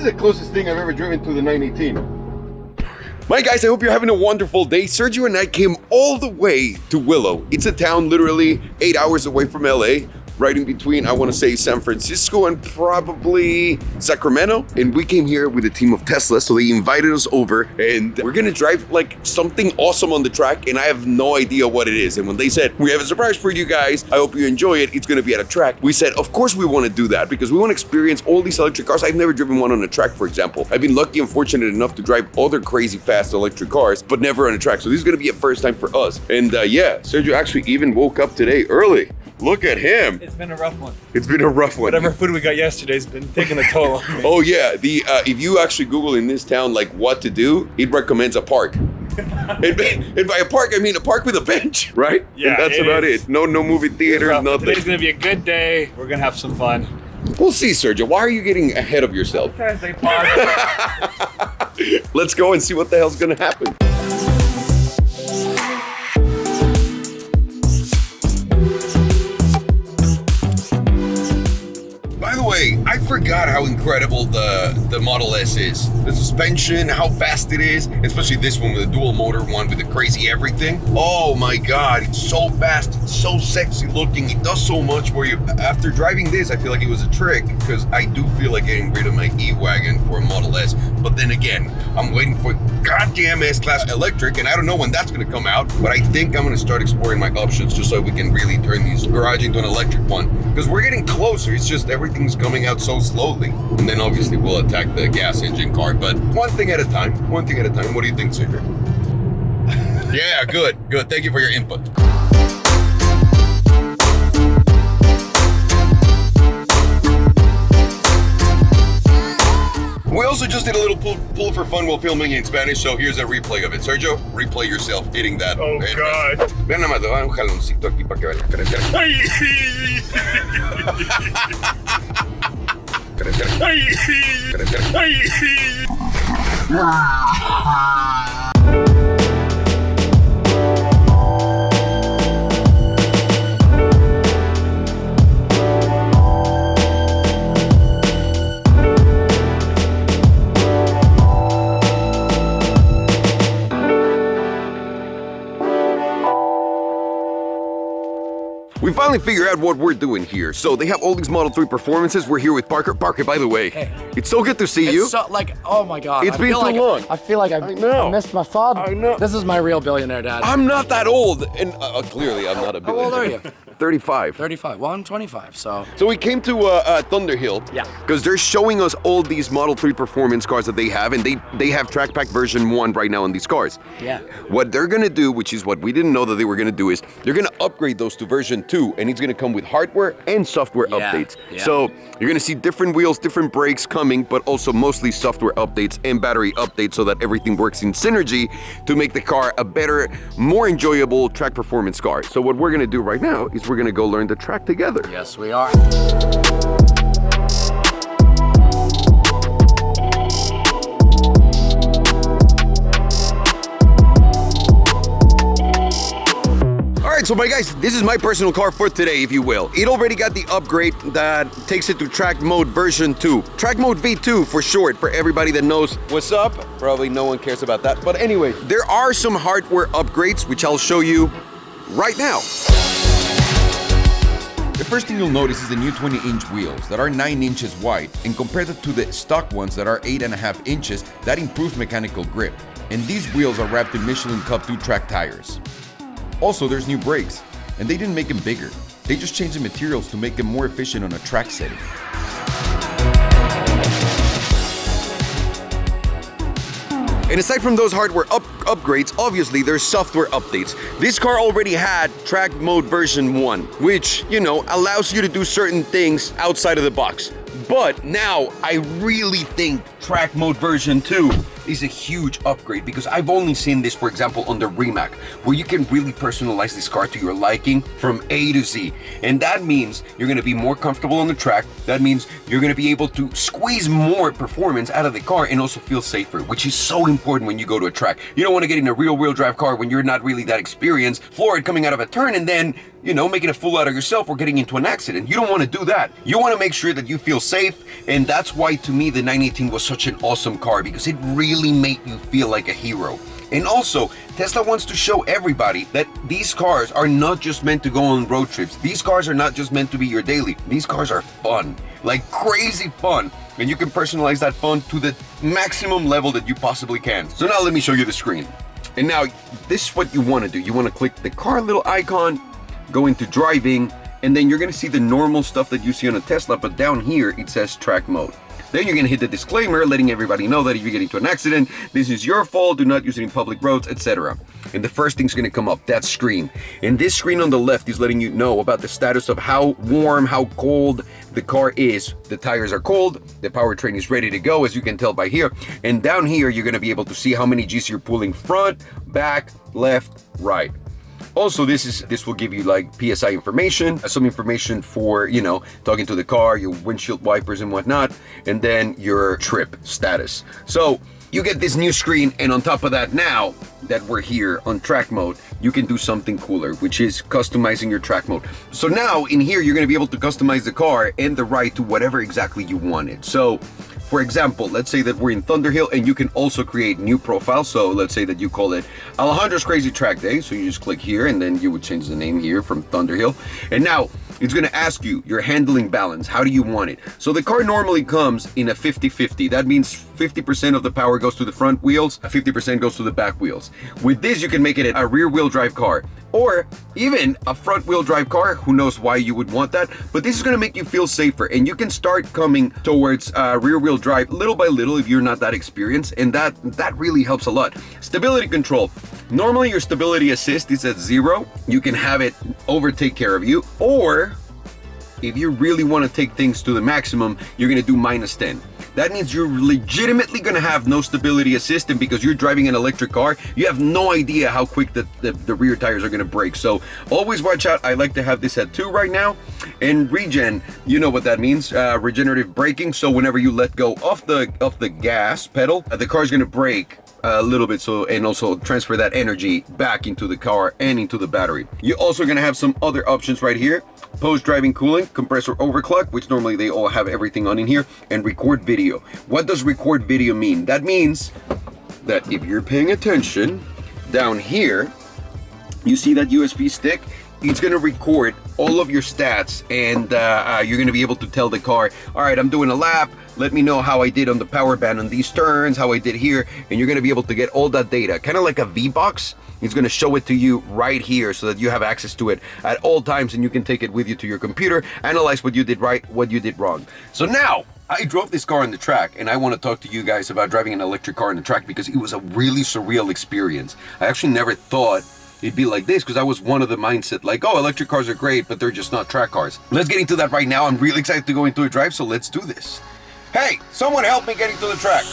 is the closest thing I've ever driven to the 918. My guys, I hope you're having a wonderful day. Sergio and I came all the way to Willow. It's a town literally 8 hours away from LA. Right in between, I want to say San Francisco and probably Sacramento. And we came here with a team of Tesla, so they invited us over and we're gonna drive like something awesome on the track and I have no idea what it is. And when they said, we have a surprise for you guys, I hope you enjoy it, it's gonna be at a track. We said, of course we want to do that because we want to experience all these electric cars. I've never driven one on a track, for example. I've been lucky and fortunate enough to drive other crazy fast electric cars, but never on a track. So this is gonna be a first time for us. And yeah, Sergio actually even woke up today early. Look at him. It's been a rough one. It's been a rough one. Whatever food we got yesterday's been taking a toll on me. Oh yeah, if you actually Google in this town like what to do, it recommends a park. and by a park, I mean a park with a bench, right? Yeah, and that's about it. No movie theater, nothing. Today's gonna be a good day. We're gonna have some fun. We'll see, Sergio. Why are you getting ahead of yourself? I'm trying to stay positive. Let's go and see what the hell's gonna happen. I forgot how incredible the Model S is. The suspension, how fast it is, especially this one with a dual motor one with the crazy everything. Oh my God, it's so fast, it's so sexy looking, it does so much for you. After driving this, I feel like it was a trick because I do feel like getting rid of my E-Wagon for a Model S. But then again, I'm waiting for goddamn S-Class electric and I don't know when that's gonna come out, but I think I'm gonna start exploring my options just so we can really turn these garage into an electric one. Because we're getting closer, it's just everything's coming out so slowly. And then obviously we'll attack the gas engine car, but one thing at a time, one thing at a time. What do you think, Sergio? Yeah, good. Thank you for your input. We also just did a little pull for fun while filming in Spanish, so here's a replay of it. Sergio, replay yourself hitting that. Oh, God. Vean nada más, le voy a dar un jaloncito aquí para que vean. We finally figured out what we're doing here. So they have all these Model 3 performances. We're here with Parker. Parker, by the way, hey. It's so good to see you. It's so, like, oh my God. It's been too long. I feel like I missed my father. I know. This is my real billionaire dad. I'm not that old. And clearly I'm not a billionaire. How old are you? 35. 35. Well, I'm 25, so. So we came to Thunderhill. Yeah. Because they're showing us all these Model 3 performance cars that they have, and they have Track Pack version 1 right now on these cars. Yeah. What they're gonna do, which is what we didn't know that they were gonna do, is they're gonna upgrade those to version 2, and it's gonna come with hardware and software updates. Yeah. So you're gonna see different wheels, different brakes coming, but also mostly software updates and battery updates so that everything works in synergy to make the car a better, more enjoyable track performance car. So what we're gonna do right now is we're gonna go learn the track together. Yes, we are. Alright, so my guys, this is my personal car for today, if you will. It already got the upgrade that takes it to Track Mode version 2. Track Mode V2 for short, for everybody that knows what's up. Probably no one cares about that. But anyway, there are some hardware upgrades, which I'll show you right now. The first thing you'll notice is the new 20-inch wheels that are 9 inches wide, and compared to the stock ones that are 8.5 inches, that improves mechanical grip. And these wheels are wrapped in Michelin Cup 2 track tires. Also, there's new brakes, and they didn't make them bigger. They just changed the materials to make them more efficient on a track setting. And aside from those hardware upgrades, obviously there's software updates. This car already had Track Mode version 1, which, you know, allows you to do certain things outside of the box. But now I really think Track Mode version 2 is a huge upgrade because I've only seen this, for example, on the Rimac, where you can really personalize this car to your liking from A to Z. And that means you're gonna be more comfortable on the track. That means you're gonna be able to squeeze more performance out of the car and also feel safer, which is so important when you go to a track. You don't wanna get in a rear-wheel drive car when you're not really that experienced, floor it coming out of a turn, and then making a fool out of yourself or getting into an accident. You don't want to do that. You want to make sure that you feel safe, and that's why to me the 918 was such an awesome car, because it really made you feel like a hero. And also, Tesla wants to show everybody that these cars are not just meant to go on road trips. These cars are not just meant to be your daily. These cars are fun, like crazy fun. And you can personalize that fun to the maximum level that you possibly can. So now let me show you the screen. And now this is what you want to do. You want to click the car little icon, go into driving, and then you're going to see the normal stuff that you see on a Tesla, but down here it says track mode. Then you're going to hit the disclaimer letting everybody know that if you get into an accident, this is your fault, do not use it in public roads, etc. And the first thing's going to come up, that screen. And this screen on the left is letting you know about the status of how warm, how cold the car is. The tires are cold, the powertrain is ready to go, as you can tell by here. And down here, you're going to be able to see how many G's you're pulling front, back, left, right. Also, this will give you like PSI information, some information for, talking to the car, your windshield wipers and whatnot, and then your trip status. So you get this new screen, and on top of that, now that we're here on track mode, you can do something cooler, which is customizing your track mode. So now in here, you're going to be able to customize the car and the ride to whatever exactly you wanted. So for example, let's say that we're in Thunderhill, and you can also create new profiles. So let's say that you call it Alejandro's Crazy Track Day. So you just click here, and then you would change the name here from Thunderhill. And now it's going to ask you your handling balance. How do you want it? So the car normally comes in a 50-50. That means 50% of the power goes to the front wheels, 50% goes to the back wheels. With this, you can make it a rear wheel drive car, or even a front wheel drive car. Who knows why you would want that, but this is going to make you feel safer, and you can start coming towards rear wheel drive little by little if you're not that experienced, and that really helps a lot. Stability control. Normally your stability assist is at 0. You can have it overtake care of you, or if you really want to take things to the maximum, you're going to do -10. That means you're legitimately going to have no stability assist, and because you're driving an electric car, you have no idea how quick the rear tires are going to break. So always watch out. I like to have this at 2 right now. And regen, you know what that means, regenerative braking. So whenever you let go of the gas pedal, the car is going to brake a little bit, so, and also transfer that energy back into the car and into the battery. You're also going to have some other options right here. Post-driving cooling, compressor overclock, which normally they all have everything on in here, and record video. What does record video mean? That means that if you're paying attention, down here, you see that USB stick? It's going to record all of your stats, and you're going to be able to tell the car, all right, I'm doing a lap, let me know how I did on the power band on these turns, how I did here, and you're going to be able to get all that data, kind of like a V-Box. It's going to show it to you right here so that you have access to it at all times, and you can take it with you to your computer, analyze what you did right, what you did wrong. So now, I drove this car on the track, and I want to talk to you guys about driving an electric car on the track, because it was a really surreal experience. I actually never thought it'd be like this, because I was one of the mindset like, oh, electric cars are great, but they're just not track cars. Let's get into that right now. I'm really excited to go into a drive, so let's do this. Hey, someone help me get into the track.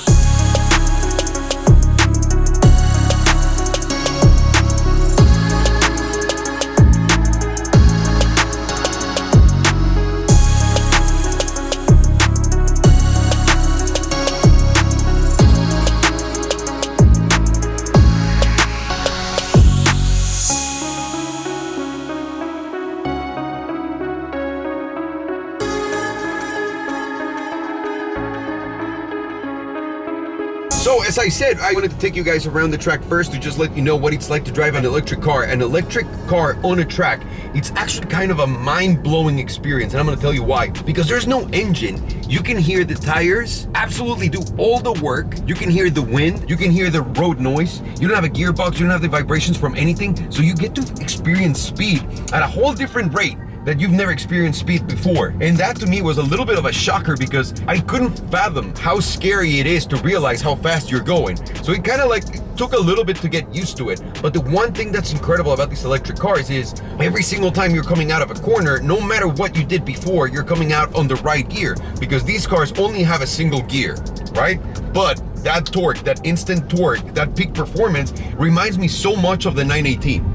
So as I said, I wanted to take you guys around the track first to just let you know what it's like to drive an electric car. An electric car on a track, it's actually kind of a mind-blowing experience, and I'm going to tell you why. Because there's no engine. You can hear the tires absolutely do all the work. You can hear the wind. You can hear the road noise. You don't have a gearbox. You don't have the vibrations from anything. So you get to experience speed at a whole different rate that you've never experienced speed before. And that to me was a little bit of a shocker, because I couldn't fathom how scary it is to realize how fast you're going. So it kind of like took a little bit to get used to it. But the one thing that's incredible about these electric cars is every single time you're coming out of a corner, no matter what you did before, you're coming out on the right gear, because these cars only have a single gear, right? But that torque, that instant torque, that peak performance reminds me so much of the 918.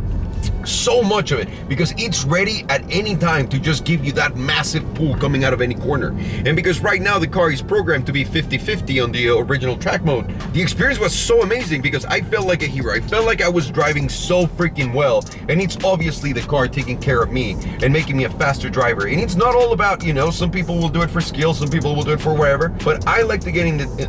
so much of it because it's ready at any time to just give you that massive pull coming out of any corner. And because right now the car is programmed to be 50-50 on the original track mode, the experience was so amazing because I felt like a hero. I felt like I was driving so freaking well, and it's obviously the car taking care of me and making me a faster driver. And it's not all about, you know, some people will do it for skill, some people will do it for whatever, but I like to get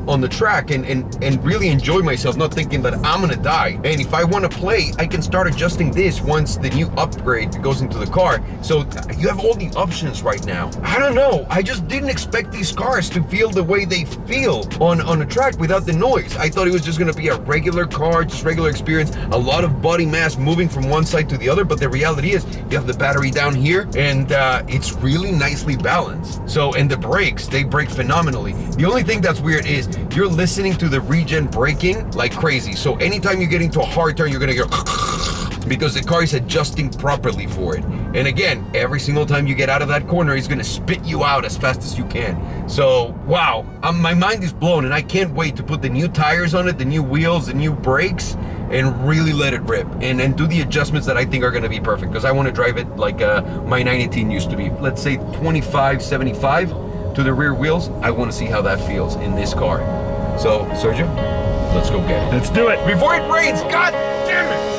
on the track and really enjoy myself, not thinking that I'm gonna die. And if I want to play, I can start adjusting this once the new upgrade goes into the car. So you have all the options right now. I don't know, I just didn't expect these cars to feel the way they feel on a track without the noise. I thought it was just gonna be a regular car, just regular experience, a lot of body mass moving from one side to the other, but the reality is you have the battery down here, and it's really nicely balanced. So, and the brakes, they brake phenomenally. The only thing that's weird is you're listening to the regen braking like crazy. So anytime you get into a hard turn, you're gonna get because the car is adjusting properly for it. And again, every single time you get out of that corner, it's gonna spit you out as fast as you can. So, wow, my mind is blown, and I can't wait to put the new tires on it, the new wheels, the new brakes, and really let it rip and do the adjustments that I think are gonna be perfect, because I wanna drive it like my 918 used to be. Let's say 25-75 to the rear wheels. I wanna see how that feels in this car. So, Sergio, let's go get it. Let's do it. Before it rains, God damn it!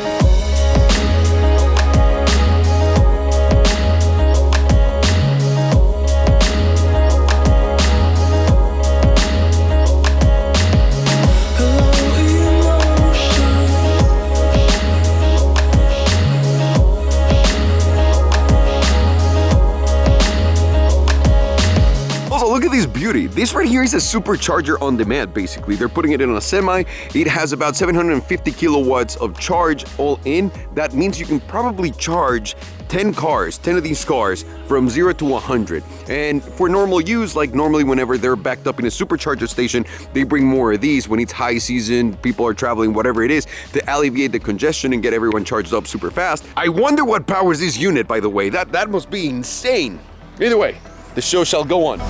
Look at this beauty. This right here is a supercharger on demand, basically. They're putting it in a semi. It has about 750 kilowatts of charge all in. That means you can probably charge 10 of these cars from 0 to 100. And for normal use, like normally whenever they're backed up in a supercharger station, they bring more of these when it's high season, people are traveling, whatever it is, to alleviate the congestion and get everyone charged up super fast. I wonder what powers this unit, by the way. That must be insane. Either way, the show shall go on.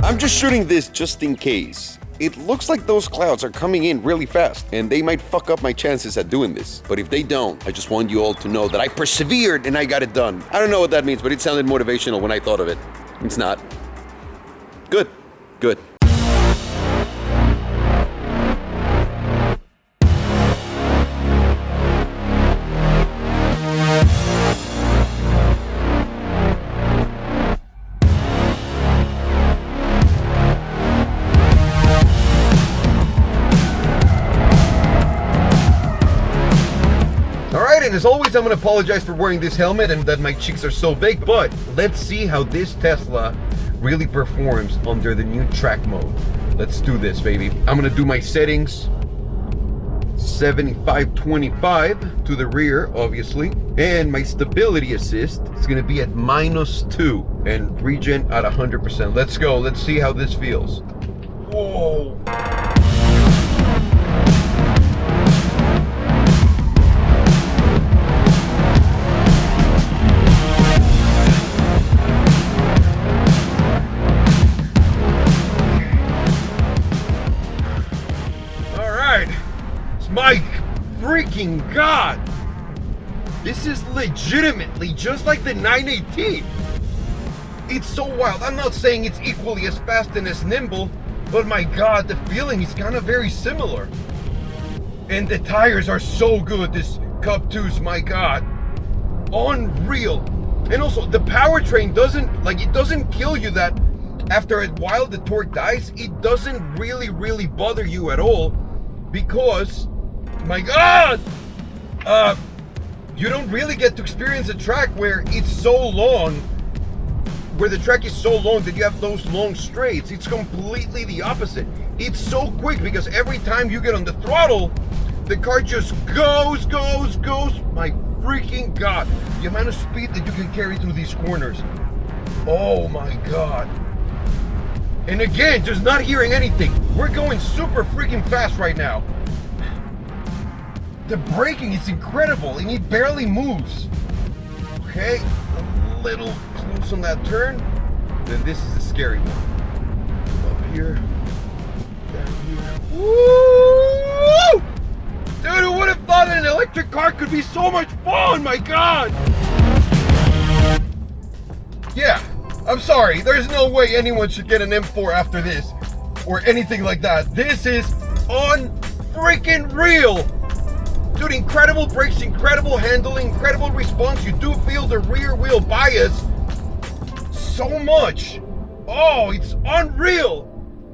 I'm just shooting this just in case. It looks like those clouds are coming in really fast, and they might fuck up my chances at doing this. But if they don't, I just want you all to know that I persevered and I got it done. I don't know what that means, but it sounded motivational when I thought of it. It's not. Good. Good. And as always, I'm gonna apologize for wearing this helmet and that my cheeks are so big, but let's see how this Tesla really performs under the new track mode. Let's do this, baby. I'm gonna do my settings. 75-25 to the rear, obviously. And my stability assist is gonna be at -2 and regen at 100%. Let's go, let's see how this feels. Whoa. My freaking God! This is legitimately just like the 918. It's so wild. I'm not saying it's equally as fast and as nimble, but my God, the feeling is kind of very similar. And the tires are so good. This Cup 2's, my God, unreal. And also the powertrain doesn't kill you that after a while the torque dies. It doesn't really bother you at all, because my God, you don't really get to experience a track where it's so long, where the track is so long that you have those long straights. It's completely the opposite. It's so quick because every time you get on the throttle, the car just goes. My freaking God, the amount of speed that you can carry through these corners. Oh my God. And again, just not hearing anything. We're going super freaking fast right now. The braking is incredible and it barely moves. Okay, a little close on that turn. Then this is the scary one. Up here, down here. Woo! Dude, who would have thought an electric car could be so much fun? My God! Yeah, I'm sorry. There's no way anyone should get an M4 after this or anything like that. This is unfreaking real. Dude, incredible brakes, incredible handling, incredible response. You do feel the rear wheel bias so much. Oh, it's unreal.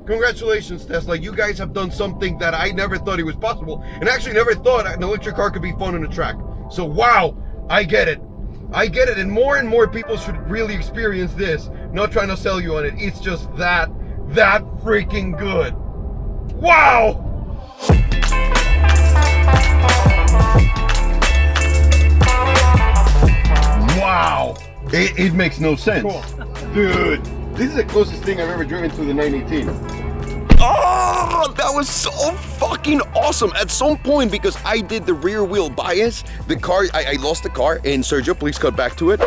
Congratulations, Tesla. You guys have done something that I never thought it was possible, and actually never thought an electric car could be fun on a track. So wow, I get it. I get it, and more people should really experience this. Not trying to sell you on it. It's just that freaking good. Wow! Wow! It makes no sense. Cool. Dude, this is the closest thing I've ever driven to the 918. Oh, that was so fucking awesome. At some point, because I did the rear wheel bias, the car, I lost the car, and Sergio, please cut back to it.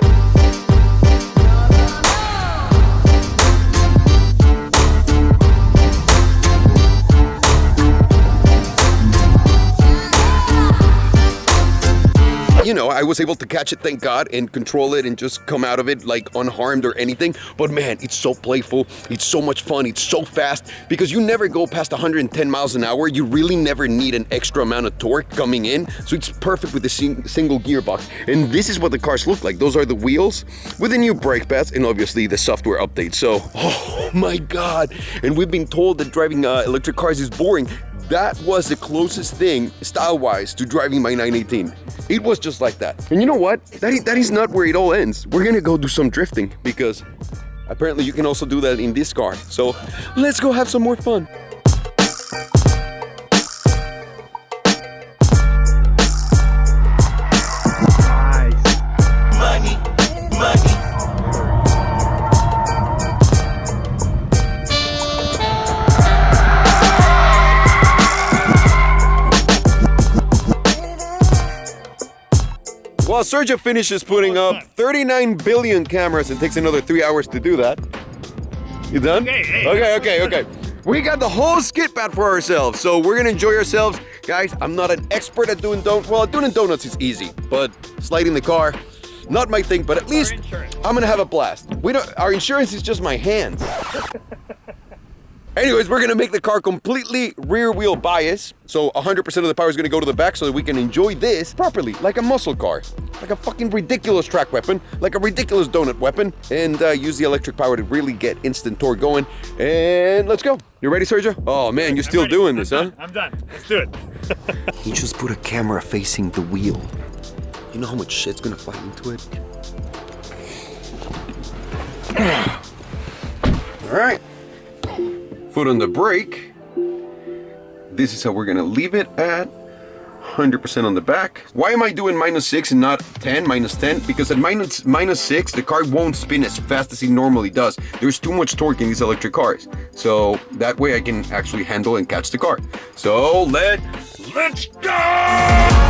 You know, I was able to catch it, thank God, and control it and just come out of it like unharmed or anything. But man, it's so playful. It's so much fun. It's so fast because you never go past 110 miles an hour. You really never need an extra amount of torque coming in. So it's perfect with the single gearbox. And this is what the cars look like. Those are the wheels with the new brake pads and obviously the software update. So, oh my God. And we've been told that driving electric cars is boring. That was the closest thing, style-wise, to driving my 918. It was just like that. And you know what? That is not where it all ends. We're gonna go do some drifting because apparently you can also do that in this car. So let's go have some more fun. While Sergio finishes putting up 39 billion cameras and takes another 3 hours to do that. You done? Okay. We got the whole skit pad for ourselves, so we're gonna enjoy ourselves. Guys, I'm not an expert at doing donuts. Well, doing donuts is easy, but sliding the car, not my thing, but at least I'm gonna have a blast. Our insurance is just my hands. Anyways, we're gonna make the car completely rear wheel bias. So 100% of the power is gonna go to the back so that we can enjoy this properly, like a muscle car. Like a fucking ridiculous track weapon, like a ridiculous donut weapon, and use the electric power to really get instant torque going. And let's go. You ready, Sergio? Oh man, you're still doing this, huh? I'm done. Let's do it. He just put a camera facing the wheel. You know how much shit's gonna fly into it? All right. Foot on the brake. This is how we're gonna leave it at 100% on the back. Why am I doing -6 and not 10, -10? Because at -6, the car won't spin as fast as it normally does. There's too much torque in these electric cars. So that way I can actually handle and catch the car. So let's go!